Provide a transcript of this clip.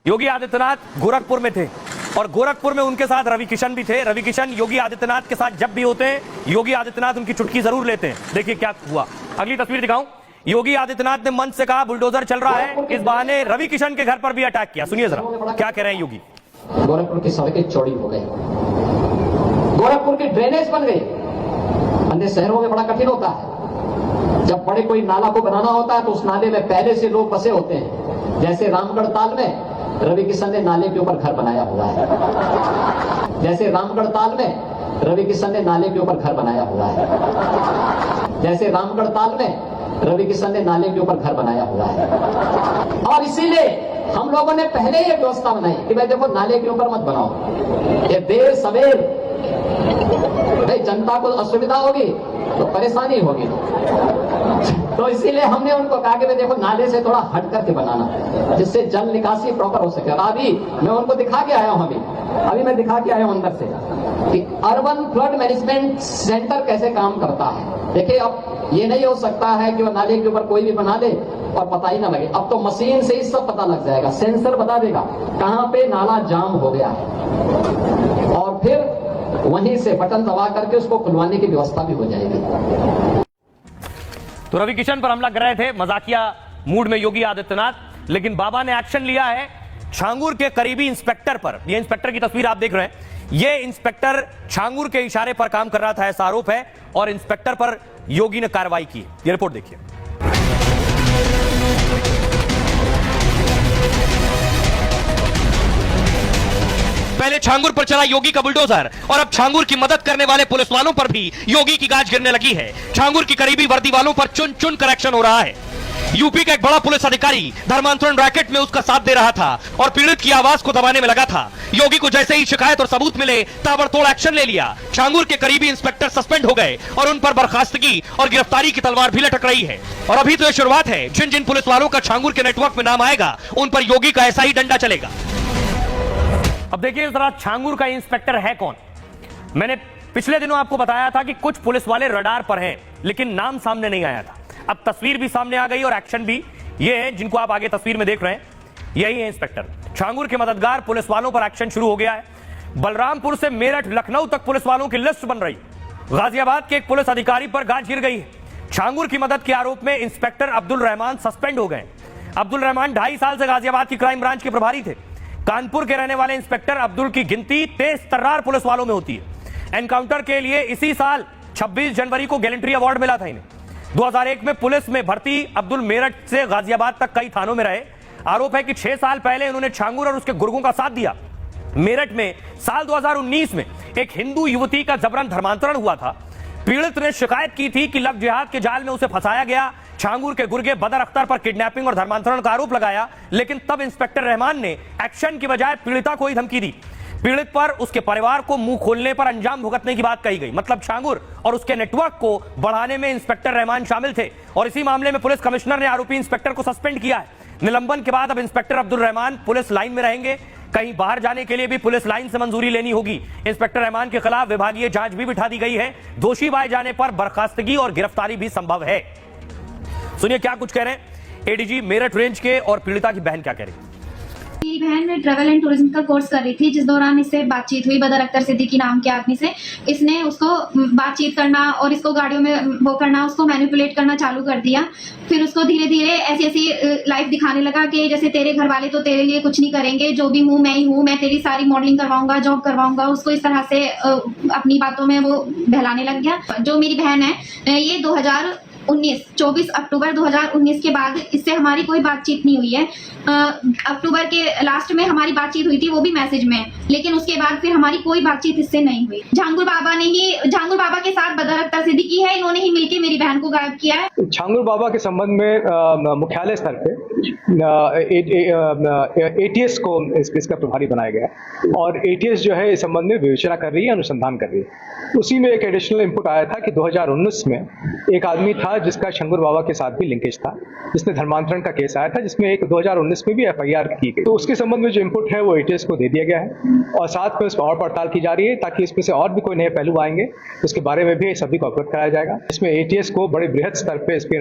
योगी आदित्यनाथ गोरखपुर में थे और गोरखपुर में उनके साथ रवि किशन भी थे। रवि किशन योगी आदित्यनाथ के साथ जब भी होते हैं, योगी आदित्यनाथ उनकी चुटकी जरूर लेते हैं। देखिए क्या हुआ, अगली तस्वीर दिखाऊं। योगी आदित्यनाथ ने मंच से कहा बुलडोजर चल रहा है, इस बहाने रवि किशन के घर पर भी अटैक किया। सुनिए जरा क्या कह रहे हैं योगी। गोरखपुर की सड़कें चौड़ी हो गई, गोरखपुर की ड्रेनेज बन गई। अन्य शहरों में बड़ा कठिन होता है, जब बड़े कोई नाला को बनाना होता है तो उस नाले में पहले से लोग बसे होते हैं। जैसे रामगढ़ ताल में रवि किशन ने नाले के ऊपर घर बनाया हुआ है, जैसे रामगढ़ ताल में रवि किशन ने नाले के ऊपर घर बनाया हुआ है, जैसे रामगढ़ ताल में रवि किशन ने नाले के ऊपर घर बनाया हुआ है। और इसीलिए हम लोगों ने पहले ये व्यवस्था बनाई कि भाई देखो नाले के ऊपर मत बनाओ, ये देर सवेर भाई जनता को असुविधा होगी तो परेशानी होगी, तो इसीलिए हमने उनको कहा कि देखो नाले से थोड़ा हट करके बनाना जिससे जल निकासी प्रॉपर हो सके। और अभी मैं उनको दिखा के आया हूं, अभी मैं दिखा के आया हूं अंदर से कि अर्बन फ्लड मैनेजमेंट सेंटर कैसे काम करता है। देखिए अब ये नहीं हो सकता है कि वो नाले के ऊपर कोई भी बना दे और पता ही ना लगे। अब तो मशीन से ही सब पता लग जाएगा, सेंसर बता देगा कहां पे नाला जाम हो गया है और फिर वहीं से बटन दबा करके उसको खुलवाने की व्यवस्था भी हो जाएगी। तो रवि किशन पर हमला कर रहे थे मजाकिया मूड में योगी आदित्यनाथ, लेकिन बाबा ने एक्शन लिया है छांगुर के करीबी इंस्पेक्टर पर। यह इंस्पेक्टर की तस्वीर आप देख रहे हैं, यह इंस्पेक्टर छांगुर के इशारे पर काम कर रहा था, ऐसा आरोप है और इंस्पेक्टर पर योगी ने कार्रवाई की। यह रिपोर्ट देखिए। पहले छांगुर पर चला योगी का बुलडोजर और अब छांगुर की मदद करने वाले पुलिस वालों पर भी योगी की गाज गिरने लगी है। छांगुर की करीबी वर्दी वालों पर चुन चुन कर एक्शन हो रहा है। यूपी का एक बड़ा पुलिस अधिकारी धर्मांतरण रैकेट में उसका साथ दे रहा था और पीड़ित की आवाज को दबाने में लगा था। योगी को जैसे ही शिकायत और सबूत मिले ताबड़तोड़ एक्शन ले लिया। छांगुर के करीबी इंस्पेक्टर सस्पेंड हो गए और उन पर बर्खास्तगी और गिरफ्तारी की तलवार भी लटक रही है। और अभी तो यह शुरुआत है, जिन जिन पुलिस वालों का छांगुर के नेटवर्क में नाम आएगा उन पर योगी का ऐसा ही डंडा चलेगा। अब देखिए जरा छांगुर का इंस्पेक्टर है कौन। मैंने पिछले दिनों आपको बताया था कि कुछ पुलिस वाले रडार पर हैं, लेकिन नाम सामने नहीं आया था। अब तस्वीर भी सामने आ गई और एक्शन भी। ये है जिनको आप आगे तस्वीर में देख रहे हैं, यही है इंस्पेक्टर। छांगुर के मददगार पुलिस वालों पर एक्शन शुरू हो गया है। बलरामपुर से मेरठ लखनऊ तक पुलिस वालों की लिस्ट बन रही। गाजियाबाद के एक पुलिस अधिकारी पर गाज गिर गई है। छांगुर की मदद के आरोप में इंस्पेक्टर अब्दुल रहमान सस्पेंड हो गए। अब्दुल रहमान 2.5 साल से गाजियाबाद की क्राइम ब्रांच के प्रभारी थे। कानपुर के रहने वाले इंस्पेक्टर अब्दुल की गिनती तेज तर्रार पुलिस वालों में होती है। एनकाउंटर के लिए इसी साल 26 जनवरी को गैलेंट्री अवार्ड मिला था इन्हें। 2001 में पुलिस में भर्ती अब्दुल मेरठ से गाजियाबाद तक कई थानों में रहे। आरोप है कि 6 साल पहले उन्होंने छांगुर और उसके गुर्गों का साथ दिया। मेरठ में साल 2019 में एक हिंदू युवती का जबरन धर्मांतरण हुआ था। पीड़ित ने शिकायत की थी कि लव जिहाद के जाल में उसे फंसाया गया। छांगुर के गुर्गे बदर अख्तर पर किडनैपिंग और धर्मांतरण का आरोप लगाया, लेकिन तब इंस्पेक्टर रहमान ने एक्शन की बजाय पीड़िता को ही धमकी दी। पीड़ित पर उसके परिवार को मुंह खोलने पर अंजाम भुगतने की बात कही गई। मतलब छांगुर और उसके नेटवर्क को बढ़ाने में इंस्पेक्टर रहमान शामिल थे और इसी मामले में पुलिस कमिश्नर ने आरोपी इंस्पेक्टर को सस्पेंड किया है। निलंबन के बाद अब inspector Abdul Rahman police line में रहेंगे। कहीं बाहर जाने के लिए भी पुलिस लाइन से मंजूरी लेनी होगी। इंस्पेक्टर रहमान के खिलाफ विभागीय जांच भी बिठा दी गई है। दोषी पाए जाने पर बर्खास्तगी और गिरफ्तारी भी संभव है। सुनिए क्या कुछ कह रहे हैं एडीजी मेरठ रेंज के और पीड़िता की बहन क्या कह रही है। मेरी बहन ट्रैवल एंड टूरिज्म का कोर्स कर रही थी, जिस दौरान इससे बातचीत हुई बदर अख्तर सिद्दीकी नाम के आदमी से। इसने उसको बातचीत करना और इसको गाड़ियों में वो करना, उसको मैनिपुलेट करना चालू कर दिया। फिर उसको धीरे धीरे ऐसी ऐसी लाइफ दिखाने लगा कि जैसे तेरे घर वाले तो तेरे लिए कुछ नहीं करेंगे, जो भी हूँ मैं ही हूँ, मैं तेरी सारी मॉडलिंग करवाऊंगा, जॉब करवाऊंगा। उसको इस तरह से अपनी बातों में वो बहलाने लग गया। जो मेरी बहन है ये 24 अक्टूबर 2019 के बाद इससे हमारी कोई बातचीत नहीं हुई है। अक्टूबर के लास्ट में हमारी बातचीत हुई थी, वो भी मैसेज में, लेकिन उसके बाद फिर हमारी कोई बातचीत इससे नहीं हुई। झांगुर बाबा के साथ बदर अख्तर सिद्दीकी है, इन्होंने ही मिलकर मेरी बहन को गायब किया है। छांगुर बाबा के संबंध में मुख्यालय स्तर पे एटीएस को इसका प्रभारी बनाया गया और एटीएस जो है इस संबंध में विवेचना कर रही है, अनुसंधान कर रही है। उसी में एक एडिशनल इनपुट आया था कि 2019 में एक आदमी था जिसका छांगुर बाबा के साथ भी लिंकेज था, जिसने धर्मांतरण का केस आया था, जिसमें एक 2019 में भी एफआईआर की गई। तो उसके संबंध में जो इनपुट है वो एटीएस को दे दिया गया है और साथ में उस पर और पड़ताल की जा रही है ताकि इसमें से और भी कोई नए पहलू आएंगे उसके बारे में भी सभी को अवगत कराया जाएगा। इसमें एटीएस को बड़े बृहद स्तर पर इसके